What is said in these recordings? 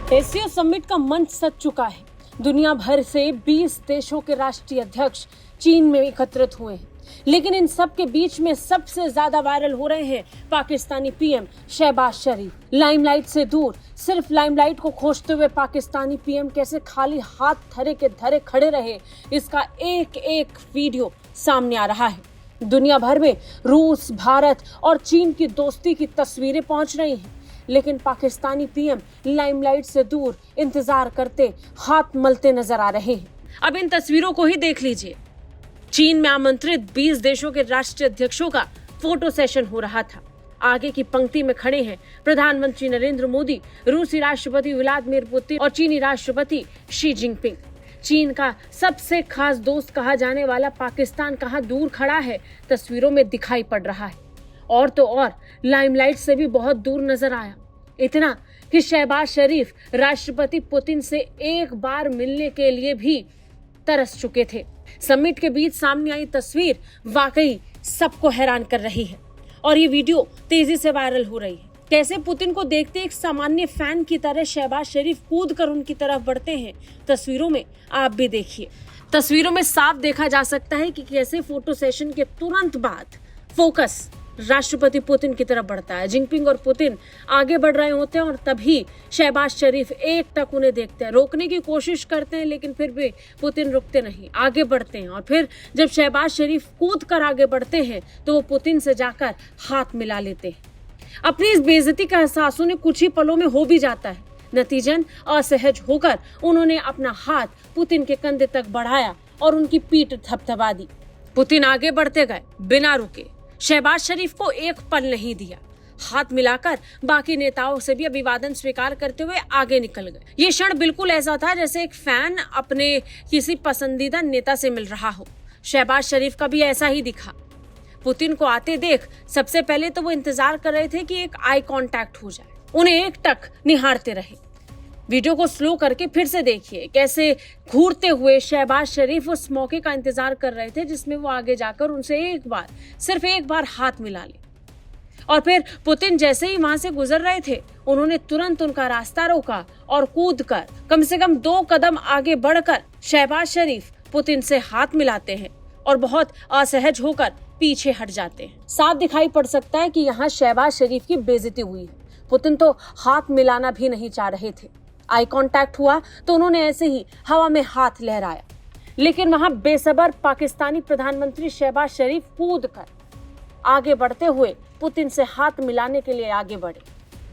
SCO summit का मंच सज चुका है। दुनिया भर से 20 देशों के राष्ट्रीय अध्यक्ष चीन में एकत्रित हुए हैं, लेकिन इन सब के बीच में सबसे ज्यादा वायरल हो रहे हैं पाकिस्तानी पीएम शहबाज शरीफ। लाइमलाइट से दूर सिर्फ लाइमलाइट को खोजते हुए पाकिस्तानी पीएम कैसे खाली हाथ धरे के धरे खड़े रहे, इसका एक एक वीडियो सामने आ रहा है। दुनिया भर में रूस, भारत और चीन की दोस्ती की तस्वीरें पहुंच रही हैं, लेकिन पाकिस्तानी पीएम लाइमलाइट से दूर इंतजार करते हाथ मलते नजर आ रहे हैं। अब इन तस्वीरों को ही देख लीजिए। चीन में आमंत्रित 20 देशों के राष्ट्रीय अध्यक्षों का फोटो सेशन हो रहा था। आगे की पंक्ति में खड़े हैं प्रधानमंत्री नरेंद्र मोदी, रूसी राष्ट्रपति व्लादिमीर पुतिन और चीनी राष्ट्रपति शी जिनपिंग। चीन का सबसे खास दोस्त कहा जाने वाला पाकिस्तान कहाँ दूर खड़ा है, तस्वीरों में दिखाई पड़ रहा है। और तो और लाइमलाइट से भी बहुत दूर नजर आया, इतना कि शहबाज शरीफ राष्ट्रपति पुतिन से एक बार मिलने के लिए भी तरस चुके थे। समिट के बीच सामने आई तस्वीर वाकई सबको हैरान कर रही है और ये वीडियो तेजी से वायरल हो रही है। कैसे पुतिन को देखते एक सामान्य फैन की तरह शहबाज शरीफ कूद कर उनकी तरफ बढ़ते हैं, तस्वीरों में आप भी देखिए। तस्वीरों में साफ देखा जा सकता है कि कैसे फोटो सेशन के तुरंत बाद फोकस राष्ट्रपति पुतिन की तरफ बढ़ता है। जिनपिंग और पुतिन आगे बढ़ रहे होते हैं और तभी शहबाज शरीफ एक टक उन्हें देखते हैं, रोकने की कोशिश करते हैं, लेकिन फिर भी पुतिन रुकते नहीं, आगे बढ़ते हैं। और फिर जब शहबाज शरीफ कूद कर आगे बढ़ते हैं तो वो पुतिन से जाकर हाथ मिला लेते हैं। अपनी इस बेइज्जती का एहसास उन्हें कुछ ही पलों में हो भी जाता है। नतीजन असहज होकर उन्होंने अपना हाथ पुतिन के कंधे तक बढ़ाया और उनकी पीठ थपथपा दी। पुतिन आगे बढ़ते गए बिना रुके, शहबाज शरीफ को एक पल नहीं दिया। हाथ मिलाकर बाकी नेताओं से भी अभिवादन स्वीकार करते हुए आगे निकल गए। ये क्षण बिल्कुल ऐसा था जैसे एक फैन अपने किसी पसंदीदा नेता से मिल रहा हो। शहबाज शरीफ का भी ऐसा ही दिखा। पुतिन को आते देख सबसे पहले तो वो इंतजार कर रहे थे कि एक आई कांटेक्ट हो जाए, उन्हें एक टक निहारते रहे। वीडियो को स्लो करके फिर से देखिए कैसे घूरते हुए शहबाज शरीफ उस मौके का इंतजार कर रहे थे जिसमें वो आगे जाकर उनसे सिर्फ एक बार हाथ मिला ले। और फिर पुतिन जैसे ही वहां से गुजर रहे थे, उन्होंने तुरंत उनका रास्ता रोका और कूदकर कम से कम 2 कदम आगे बढ़कर शहबाज शरीफ पुतिन से हाथ मिलाते हैं और बहुत असहज होकर पीछे हट जाते हैं। साफ दिखाई पड़ सकता है कि यहाँ शहबाज शरीफ की बेइज्जती हुई है। पुतिन तो हाथ मिलाना भी नहीं चाह रहे थे। आई कांटेक्ट हुआ तो उन्होंने ऐसे ही हवा में हाथ लहराया, लेकिन वहां बेसब्र पाकिस्तानी प्रधानमंत्री शहबाज शरीफ कूदकर आगे बढ़ते हुए पुतिन से हाथ मिलाने के लिए आगे बढ़े।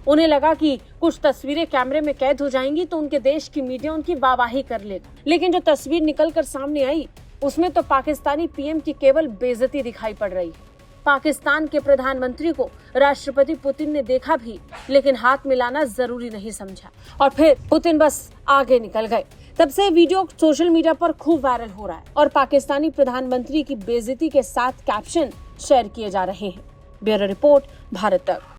उन्हें लगा कि कुछ तस्वीरें कैमरे में कैद हो जाएंगी तो उनके देश की मीडिया उनकी वाहवाही कर लेगा, लेकिन जो तस्वीर निकलकर सामने आई उसमें तो पाकिस्तानी पीएम की केवल बेइज्जती दिखाई पड़ रही है। पाकिस्तान के प्रधानमंत्री को राष्ट्रपति पुतिन ने देखा भी, लेकिन हाथ मिलाना जरूरी नहीं समझा और फिर पुतिन बस आगे निकल गए। तब से वीडियो सोशल मीडिया पर खूब वायरल हो रहा है और पाकिस्तानी प्रधानमंत्री की बेइज्जती के साथ कैप्शन शेयर किए जा रहे हैं। ब्यूरो रिपोर्ट, भारत तक।